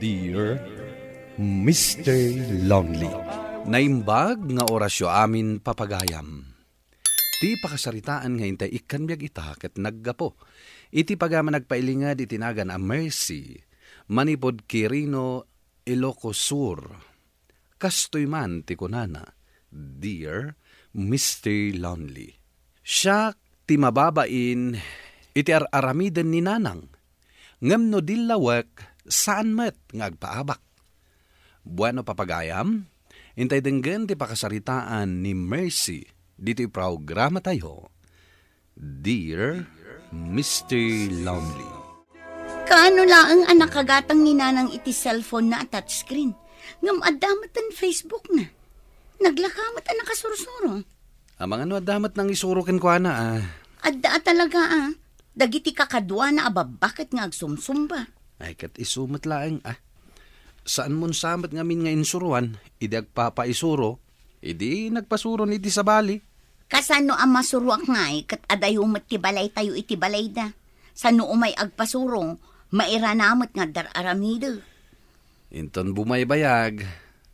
Dear Mr. Lonely, naimbag nga orasyo amin papagayam. Ti pakasaritaan nga intay ikan biyag ita ket naggapo. Iti pagama nagpailingad itinagan a Mercy, manipod Quirino, Ilocos Sur. Kastoy man ti kunana, Dear Mr. Lonely. Siya ti mababain iti aramiden ni nanang. Ngem no dillawek saan met nga agpaabak. Bueno papagayam, intay denggen ti pakasaritaan ni Mercy dito programa tayo. Dear Mr. Lonely. Kaano laang anak kagatang ni nanang iti cellphone na touchscreen. Ngam adamat ang Facebook na. Naglakamat ang nakasurusuro. Amang ano adamat nang isurukin ko na Adda talaga Dagiti kakadwa na bakit nga agsumsumba. Ay kat isumat laeng Saan mon samat ngamin nga insuruan, idi agpapaisuro, idi nagpasuro ni iti sabali. Kasano ang masuruak nga kat adayumat ti balay tayo iti balay da. Sano umay agpasuro, mairanamot nga dararamido. Inton bumaybayag,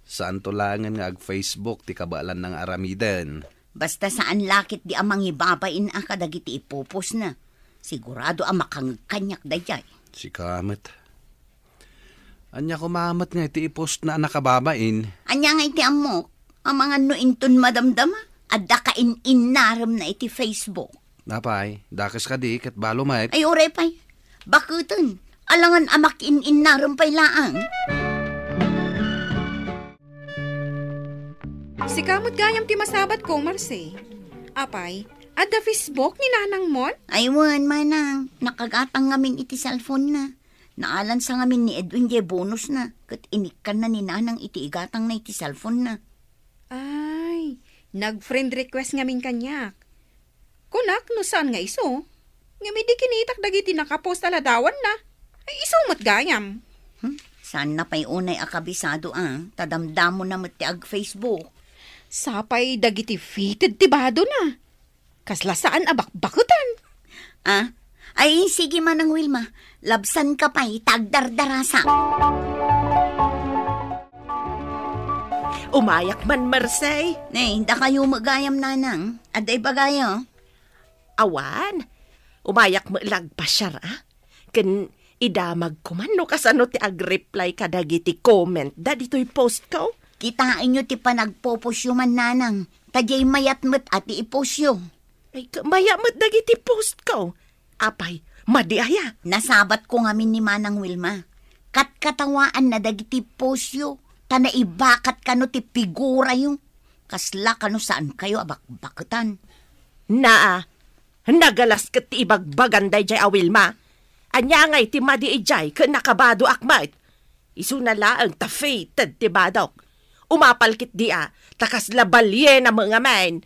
saan tulangan nga ag-Facebook ti kabalan ng aramiden. Basta saan lakit di amang ibabain kadagiti ipupos na. Sigurado makangkanyak dayay. Si Kamet. Anya kumamat nga iti ipost na nakababain. Anya nga iti amok, ang mga nuinton madamdama, adda ka inaram na iti Facebook. Napay, dakas ka di, kat balo mayat. Ay ore pay, bakutan, alangan amak inaram pay laang. Si kamot gayam ti masabat ko, Marcy. Apay, adda Facebook ni nanang mon? Aywan, manang, nakagatang ngamin iti cellphone na. Naalan sa ngamin ni Edwin J. bonus na, kat inikan na ni nanang iti igatang na iti cellphone na. Ay, nag-friend request ngamin kanyak. Kunak, no saan nga iso? Ngami di kinitak dagiti nakapost aladawan na. Ay, iso mat gayam. Saan na pa'y unay akabisado tadamdamo na mat ti ag-Facebook. Sapay dagiti fitted tibado na. Kasla saan abakbakutan. Ay, sige manang Wilma. Labsan ka pa'y tagdardarasa. Umayak man, Marcy. Da kayo magayam nanang. Aday bagayo. Awan, umayak mo lagpasyar, Ken idamag ko man no kasano ti ag-reply kadagiti comment da dito'y post ko. Kitain nyo ti panagpopusyo man nanang. Tadyay mayatmet ati ipusyo. Ay, mayamot dagiti post ko. Apay, madiaya. Nasabat ko ngamin ni Manang Wilma. Katkatawaan na dagiti posyo. Tanaibakat kano ti figura yung. Kasla kano saan kayo abakbakutan. Nagalas kat ti ibagbagan day jay Wilma. Anya ngay ti madi ijay ka nakabado akmat. Isu na laang ta-fated ti badok. Umapalkit takas labalye na mga men.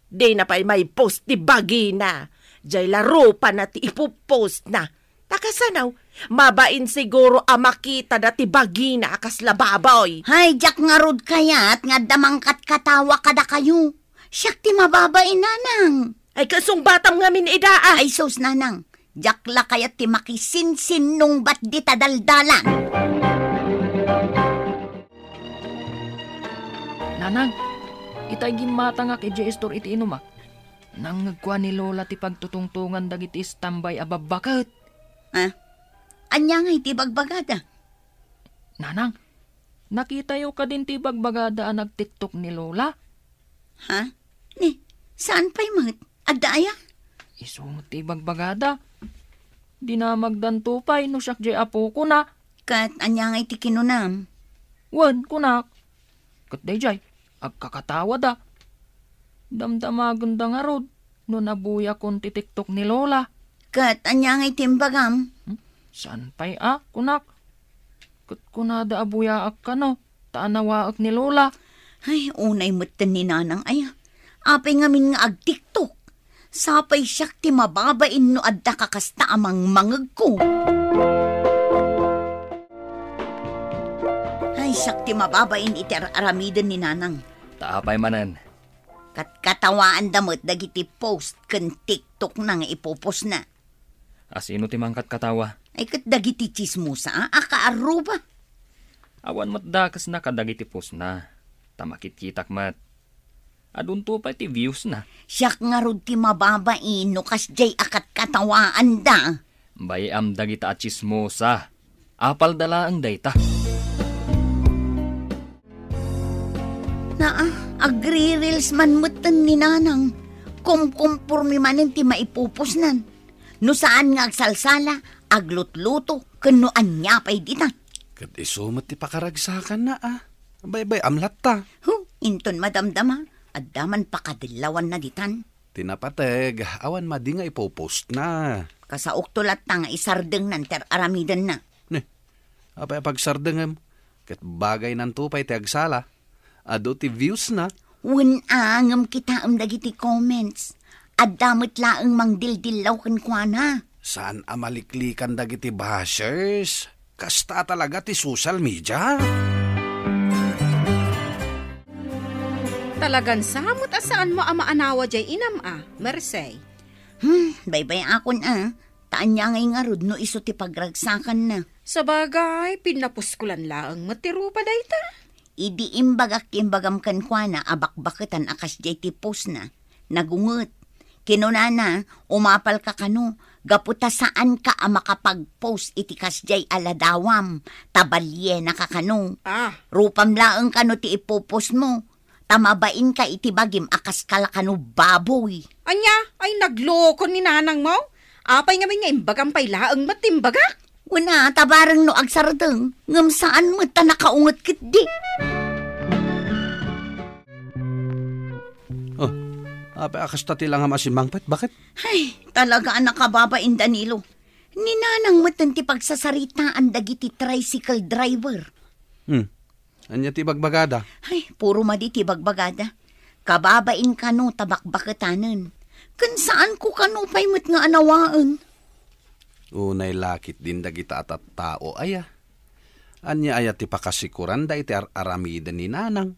Di na pa may post ti bagi na. Jay laro pa na ti ipupost na. Takasanaw, mabain siguro makita na ti bagi na akas lababoy. Hay, jak nga rod kayat nga damangkat katawa kada kayo. Siyak ti mababain nanang. Ay kasong batam nga min idaa. Ay sos nanang, jak la kayat ti makisinsin nung bat di tadaldalan. Nanang, itay gimata nga kay J-Store iti inumak. Nang nagkuha ni Lola ti pagtutungtungan dagiti tambay ababakat. Anya nga iti bagbagada? Nanang, nakita yo ka din ti bagbagada ang nag-TikTok ni Lola? Saan pa'y mat? Adaya? Isungot ti bagbagada. Di na magdantupay no siyak jay apo ko na. Kat anya nga iti kinunam? Wan, kunak. Kat day jay, agkakatawa da. Damdamagan da nga rod, no nabuya kon ti TikTok ni Lola. Kat anya nga itimbagam? Saan pa'y kunak? Kat kunada abuya ak ka no, taanawa ak ni Lola. Ay, unay mutan ni nanang apay ngamin nga ag-TikTok. Sapay siyak ti mababain no adda kakasta amang mangag ko. Ay, siyak ti mababain iti aramiden ni nanang. Taapay manan. Katkatawaan damot dagiti post ken TikTok na nga ipopos na. Asino ti mangkat katawa? Ay kat dagiti chismosa, akaaruba. Awan matdakas na kadagiti post na. Tamakit-kitak mat. Adun to pa ti views na. Siyak nga rod ti mababain no kasjay akat katawaan da. Bayam dagita at chismosa. Apal dala ang dayta. Agri-reels man mutan ni nanang. Kumkumpurmi manin ti maipupusnan. No saan nga agsalsala, aglutluto, kanuan niya pa'y di na. Kat isumat ti pakaragsakan na Bay, amlat ta. Inton madamdama, at daman pakadilawan na ditan. Tinapateg, awan madi nga ipopost na. Kasaok tulat ta nga isardeng nan ter aramidan na. Apay pagsardengem, kat bagay nan tupay ti agsala. Ado ti views na. Unangam kita dagiti comments. At damot laang mangdildilaw kan kwa na. Saan amaliklikan dagiti bashers? Kasta talaga ti social media. Talagan samot asaan mo amaanawa jay inam Mersey. Baybay akon Taan niya ngay nga rod no iso ti pagragsakan na. Sabagay, pinapuskulan laang matiro pa dayta. Idi imbagak imbagam kan kwa na abakbaketan akas jay ti post na. Nagungot. Kinunana, umapal ka kano. Gaputa saan ka makapag-post iti kasjay aladawam. Tabalye na ka kano. Rupam laang kano ti ipopost mo. Tamabain ka iti bagim akas kalakano baboy. Anya, ay nagloko ni nanang mo? Apay nga nga imbagam pay laang matimbaga. Una, tabarang no agsardeng. Ngam saan mo ta nakaungot kit di. Apay akas tati lang ang asimangpet. Bakit? Ay, talaga nakababain Danilo. Ninanang matan ti pagsasaritaan dagiti tricycle driver. Anya ti bagbagada? Ay, puro madi ti bagbagada. Kababain kano tabakbaketanan. Kan saan ko kano paymut nga anawaan? Unay lakit din dagita at tao aya. Anya aya ti pakasikuran da iti aramida ni nanang.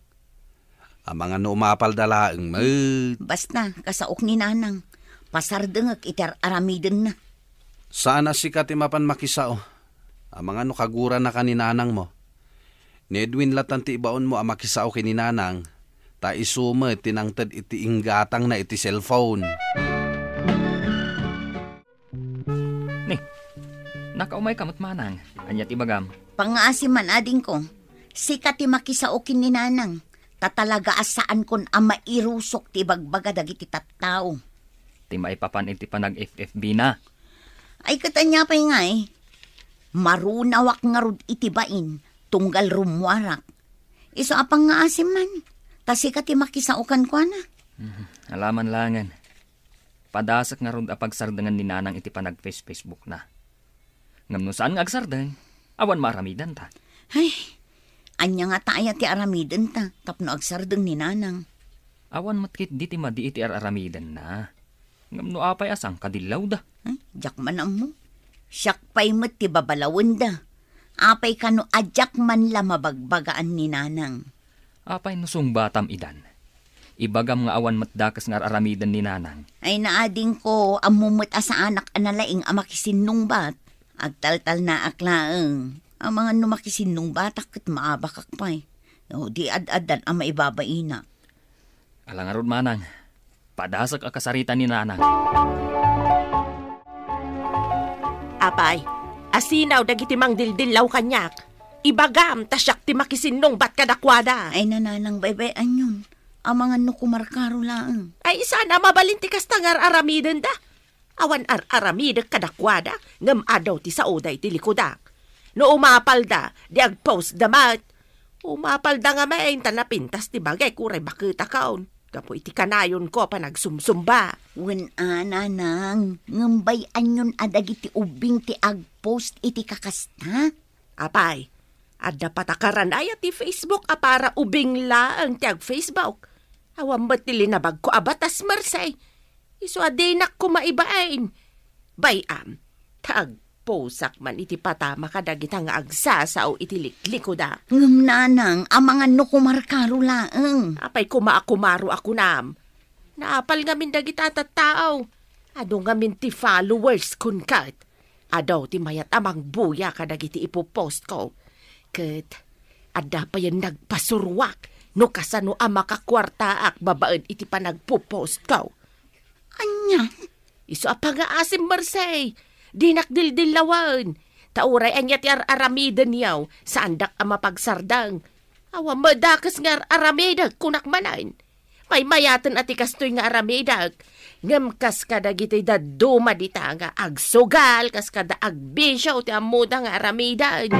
Ang mga numapal dalaang mat. Basta, kasaok ni nanang. Pasardengag iti aramiden na. Saan asika ti mapan makisao? Ang mga nukagura na ka ni nanang mo. Ni Edwin latan ti ibaon mo ang makisao kini nanang. Ta isume tinangted iti inggatang na iti cellphone. Ni, nakaumay kamot manang. Anya ti bagam. Pangaasi man ading ko. Sika ti makisao kini nanang. Tatalaga asaan kon ang mairusok ti bagbaga dagiti tattao. Ti maipapan iti panag-FFB na. Ay katanya pa nga marunawak nga rod iti bain. Tunggal rumwarak. Iso apang nga asim man. Tasika ti makisaukan kwa na. Alaman langan. Padasak nga rod apagsardangan ni nanang iti panag-Facebook na. Ngam no saan nga agsardang, awan maramidan ta. Ay, anya nga taaya ti aramidan ta, tapno agsardang ni nanang. Awan matkit di ti madi iti aramidan na. Ngam no apay asang kadilaw da. Ay, jak manam mo. Siyak pa'y mat ti babalawan da. Apay kano adyak man la mabagbagaan ni nanang. Apay nusong batam idan. Ibagam nga awan matdakas nga aramidan ni nanang. Ay naading ko amumot sa anak analaing amakisinong bat. Agtaltal na aklaang. Ang mga numakisinong batak kat maabakak pa'y. O di ad-adan ang maibabaina. Alang arod manang. Padasak akasarita ni nanang. Apay, asinaw dagiti mang dildilaw kanyak. Ibagam, tasyak ti makisinong bat kadakwada. Ay nananang baybayan yun. Ang mga nukumarkaro lang. Ay sana mabalinti kas tangar aramiden da. Awan aramiden kadakwada, ngam adaw ti saoday ti likodak. No umapal da, di agpost damat. Umapal da nga main tanapintas ti bagay kuray bakita kaon. Kapo iti kanayon ko pa nagsumsumba. Wen nanang, ngambay anyon adagiti ubing ti agpost iti kakasta. Apay, adda patakaran ay ti Facebook para ubing laang ti ag-Facebook. Awam ba't tilinabag ko abatas marsay. Iso adenak ko maibain. Bayam, tagposak man iti patama kadagita nga agsasaw iti likliko da. Ngam nanang, ang mga nukumarkaro laang. Apay kumaakumaro ako nam. Naapal ngamin dagita tattao. Ado ngamin ti followers kun kat. Adaw ti mayat amang buya kadagiti ipopost ko. Kat, Ada pa yan nagpasurwak. No kasano ang makakwartaak babaen iti pa nagpo-post ka. Anya? Iso apa nga asim Marsay. Di nakdildilawan. Tauray anya ti aramidan yaw. Sa andak ang mapagsardang. Awa madakas nga aramidag kunak manan. May mayatan ati kastoy nga aramidag. Ngam kas kada giti daduma dita nga agsugal. Kas kada agbisyo ti amuda nga aramidan.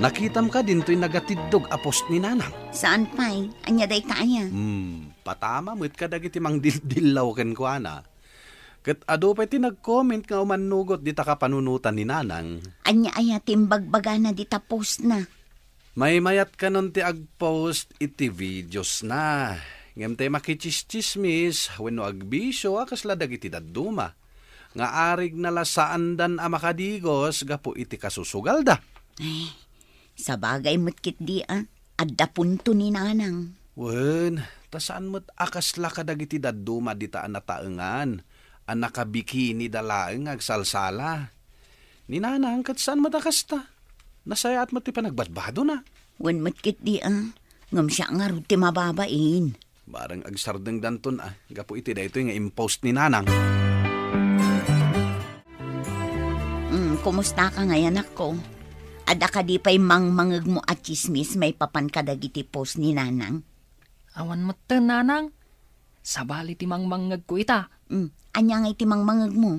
Nakitam ka din to'y nagatidog a post ni nanang. Saan pa'y? Anya day kaya? Patama mo't ka dagiti mang dildilaw ken ko ana. Kat ado pa'y tinag-comment nga umanugot di ta ka panunutan ni nanang. Anya aya timbagbaga na di tapos na. May mayat ka nun ti ag-post iti videos na. Ngem tayo makichismismis wenno agbisyo akasla dagiti daduma. Nga arig nalasaan dan a makadigos gapo iti kasusugal da. Ay, sa bagay mo't kit di adda punto ni nanang. Wen, tasaan mo't akasla ka dagiti daduma di taan nataengan. Ang nakabikini dalaeng agsalsala. Ni nanang kat saan matakas ta? Nasaya at mati pa nagbadbado na. Wen mo't kit di ngam siya nga ruti mababain. Barang agsardeng danton gapo iti da ito nga impost ni nanang. Kumusta ka ngayon ako? Ada ka di pa'y mangmangag mo at chismis may papan kadagiti post ni nanang? Awan mo ta, nanang. Sabali ti mangmangag ko ita. Anya nga iti mangmangag mo?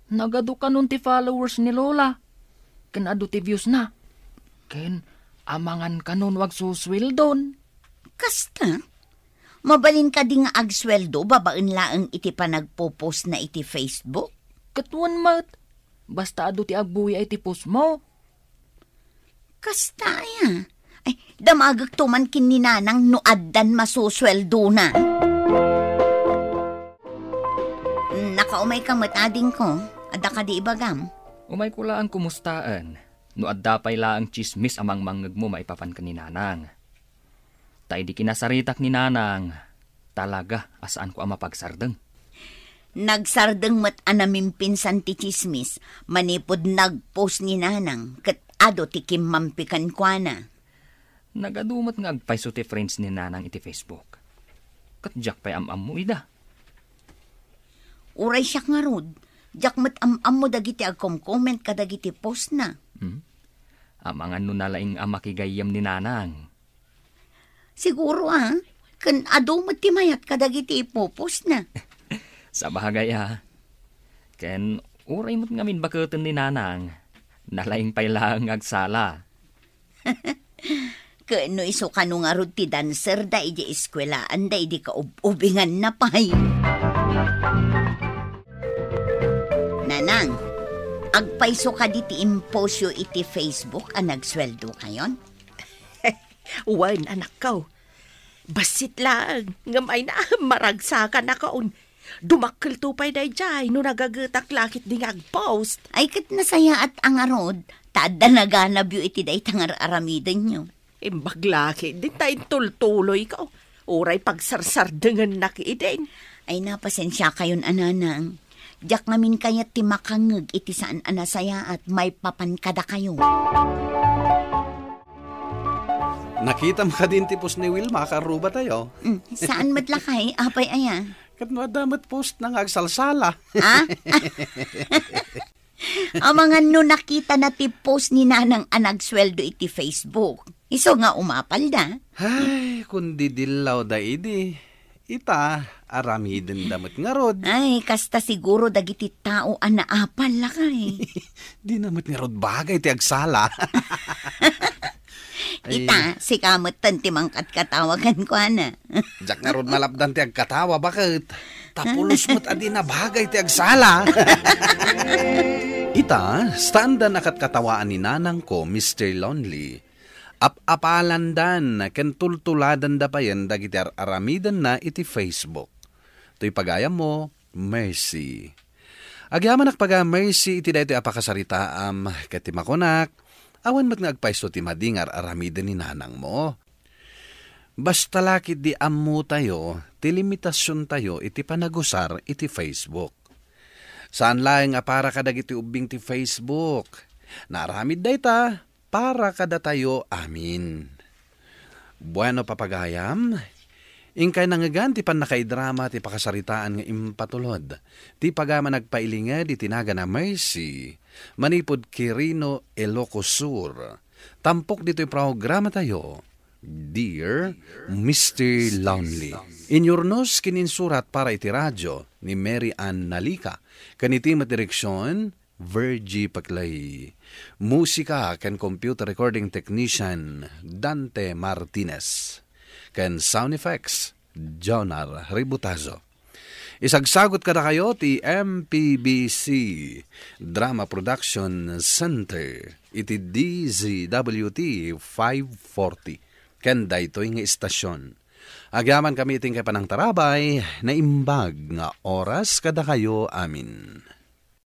Nagado ka nun ti followers ni Lola. Ken ado ti views na. Ken amangan ka nun wag suswildon. Kasta? Mabalin ka di nga agsweldo babaen laeng iti pa nagpo-post na iti Facebook? Katuan mat. Basta ado ti agbuya iti post mo. Kasta ya. Ay, damagag tuman kin ni nanang no addan masusweldo na. Nakaumay ka matading ko. Ada ka di ibagam. Umay ko laang kumustaan. No adda pay laang chismis amang mangag mo maipapan ka ni nanang. Tay di kinasaritak ni nanang. Talaga asaan ko ang mapagsardeng. Nagsardeng mat anaming pinsan ti chismis. Manipod nagpost ni nanang. Kat ado ti kimmampikan kwa na. Nagadumot nga agpaiso ti friends ni nanang iti Facebook. Katjak pa'y am-am mo ida. Uray siya nga rod. Jak mat am-am mo dagiti agkom-comment ka dagiti post na. Amangan no nalaing amakigayam ni nanang. Siguro kan ado mat ti mayat ka dagiti ipopost na. Sa bahagay Ken uray mo't ngamin baketen ni nanang. Nalaing pa'y lang agsala. Kano iso ka nung arod ti dancer da iji eskwelaan da iji ka ubingan na pay. Nanang, agpaiso ka di ti imposyo iti Facebook nagsweldo kayon? Wan, anak ko. Basit lang. Ngamay na maragsakan na kaon. Dumakkel tupay day jay no nagagetak lakit di agpost. Ay kat nasaya at angarod, tada naganab yu iti day tangar aramidan nyo. Imbag lakit, din tayong tultuloy ka. Oray pagsarsardengan na kiidin. Ay napasensya kayon ananang. Diyak ngamin kayat ti makangeg iti saan anasaya at may papankada kayo. Nakita mo ka din tipos ni Wilma, karuba tayo. Saan matlakay? Apay aya? Kat mo damat post na agsalsala. Amangan no nakita na ti post ni nanang anagsweldo iti Facebook. Iso nga umapal da. Ay, kundi dilaw da idi. Ita, aramiden damot nga rod. Ay, kasta siguro dagiti tao anaapal lakay. Di namot nga rod bagay ti agsala. Ita, si kamot tanti mangkat katawagan ko na. Jak nga rod malapdan ti agkatawa, bakit? Tapulos mo't adi na bagay ti agsala. Ita, standa nakat katawaan ni nanang ko, Mr. Lonely. Apalandan, ken tultuladan da pa yan, dagiti aramidan na iti Facebook. To'y pagayam mo, Mercy. Agyaman nakpaga Mercy, iti da ito apakasarita kati makonak, awan mat nga agpaiso ti madingar aramidan ni nanang mo. Basta lakit di ammo tayo, ti limitasyon tayo iti panagusar iti Facebook. Saan lang para kadag iti ubing ti Facebook? Naramid dayta para kada tayo amin. Bueno papagayam, ingkay nangagan ti pan nakaidrama ti pakasaritaan nga impatulod. Ti pagama nagpailinga di tinaga na Mercy, manipod Quirino Ilocos Sur. Tampok dito'y programa tayo, Dear Mr. Lonely. Inyornos kininsurat para iti radyo ni Mary Ann Nalika. Kaniti matireksyon, Virgie Paclay. Musika kan computer recording technician Dante Martinez. Kan sound effects Jonar Ributazo. Isagsagot kada kayo ti MPBC Drama Production Center iti DZWT 540. Ken daytoy nga istasyon. Agyaman kami iting kay panang tarabay na imbag nga oras kada kayo amin.